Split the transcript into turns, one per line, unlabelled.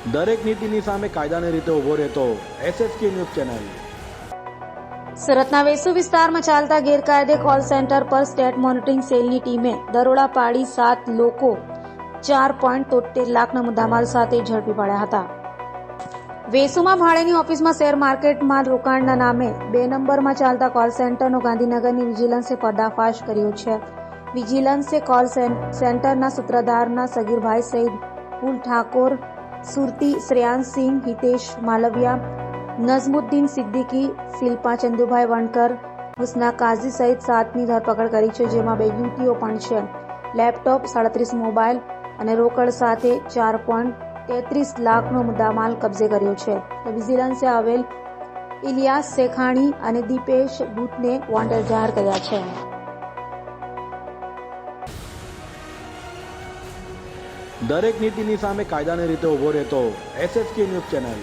દરેક નીતિની સામે કાયદાની રીતે ઊભો રહેતો SSK ન્યૂઝ ચેનલ।
સુરતના વેસુ વિસ્તારમાં ચાલતા ગેરકાયદે કોલ સેન્ટર પર સ્ટેટ મોનિટરિંગ સેલની ટીમે દરોડા પાડી 7 લોકો 4.73 લાખના મુદ્દામાલ સાથે ઝડપી પાડ્યા હતા। વેસુમાં ભાડેની ઓફિસમાં શેર માર્કેટમાં રોકાણના નામે 2 નંબરમાં ચાલતા કોલ સેન્ટરનો ગાંધીનગરની વિજિલન્સે પર્દાફાશ કર્યો છે। વિજિલન્સે કોલ સેન્ટરના સૂત્રધારના સગીરભાઈ સહિત ફૂલ ઠાકોર, સુરતી શ્રેયાંશ સિંહ, હિતેશ માલવિયા, નઝમુદ્દીન સિદ્દીકી, શિલ્પા ચંદુભાઈ વણકર, હુસ્ના કાઝી સહિત 7ની ધરપકડ કરી છે, જેમાં 2 યુવતીઓ પણ છે। લેપટોપ, 37 મોબાઈલ અને રોકડ સાથે 4.33 લાખનો મુદ્દામાલ કબજે કર્યો છે। વિજિલન્સે આવેલ ઇલિયાસ શેખાણી અને દીપેશ બુટને વોન્ટેડ જાહેર કર્યા છે।
દરેક નીતિની સામે કાયદાની રીતે ઊભો રહેતો SSK ન્યૂઝ ચેનલ।